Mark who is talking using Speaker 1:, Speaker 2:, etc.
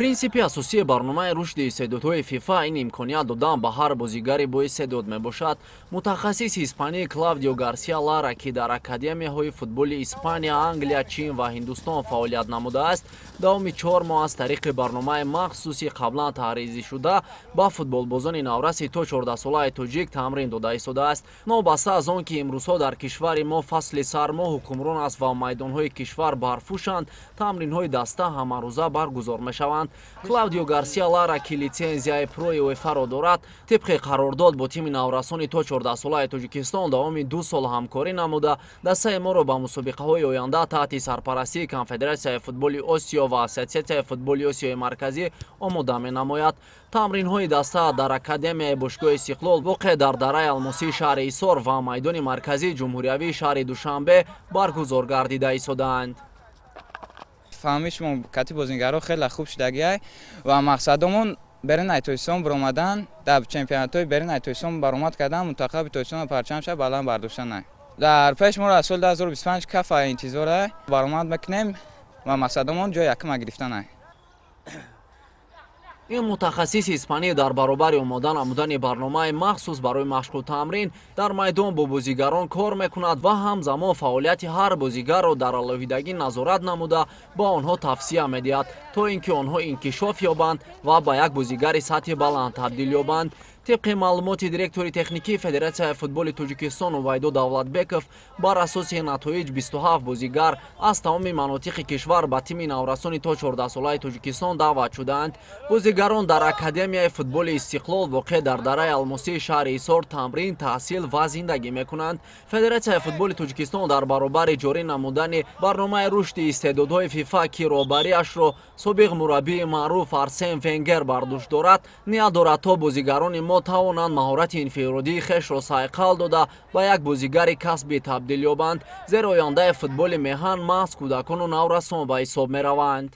Speaker 1: принсипи асосии барномаи рушди истеъдодҳои фифа ин имконият додан ба ҳар бозигари боистеъдод мебошад. мутахассиси испанӣ Клавдио Гарсия Лара, ки дар академияҳои футболи Испания, Англия, Чин ва Ҳиндустон фаъолият намудааст, давоми 4 моҳ аз тариқи барномаи махсуси қаблан таҳризишуда ба футболбозони навраси то 14-солаи тоҷик тамрин дода истодааст. нобаста аз он ки имрӯзҳо дар кишвари мо фасли сармо ҳукмрон аст ва майдонҳои кишвар барфушанд, тамринҳои даста ҳамарӯза баргузор мешаванд. Клавдио Гарсия Лара, ки лицензияи прои УЕФА-ро дорад, тибқи қарордод бо тими наврасони то 14-солаи Тоҷикистон давоми 2 сол ҳамкорӣ намуда, дастаи моро ба мусобиқаҳои оянда таҳти сарпарастии Конфедератсияи футболи Осиё ва Ассотсиатсияи футболи Осиёи Марказӣ омода менамояд. тамринҳои даста дар академияи бошгоҳи Истиқлол воқеъ дар дараи Алмосии шаҳри Ҳисор ва майдони марказии ҷумҳуриявии шаҳри Душанбе баргузор гардида истодаанд.
Speaker 2: фаҳмиш мо кати бозингаро хеле хуб шудагиай ва мақсадамон беруни Тоҷикистон биромадан, дар чемпионатҳои беруни Тоҷикистон баромад кардан, мунтахаби Тоҷикистон парчамша баланд бардоштан. дар пеш моро аз соли 2025 кафа интизора баромад мекунем ва мақсадамон ҷои якума гирифтан.
Speaker 1: ин мутахассиси испанӣ дар баробари омода намудани барномаи махсус барои машқу тамрин дар майдон бо бозигарон кор мекунад ва ҳамзамон фаъолияти ҳар бозигарро дар алоҳидагӣ назорат намуда ба онҳо тавсия медиҳад, то ин ки онҳо инкишоф ёбанд ва ба як бозигари сатҳи баланд табдил ёбанд. тибқи маълумоти директори техникии Федератсияи футболи Тоҷикистон Увайдо Давлатбеков, бар асоси натоиҷ 27 бозигар аз тамоми манотиқи кишвар ба тими наврасони то 14-солаи Тоҷикистон даъват шудаанд. бозигарон дар академияи футболи Истиқлол воқеъ дар дараи Алмосии шаҳри Ҳисор тамрин, таҳсил ва зиндагӣ мекунанд. Федератсияи футболи Тоҷикистон дар баробари ҷорӣ намудани барномаи рушди истеъдодҳои фифа, ки роҳбариашро собиқ мураббии маъруф Арсен Венгер бар дӯш дорад, ният дорад то бозигарони мо тавонанд маҳорати инфиродии хешро сайқал дода ба як бозигари касбӣ табдил ёбанд, зеро ояндаи футболи меҳан маҳз кӯдакону наврасон ба ҳисоб мераванд.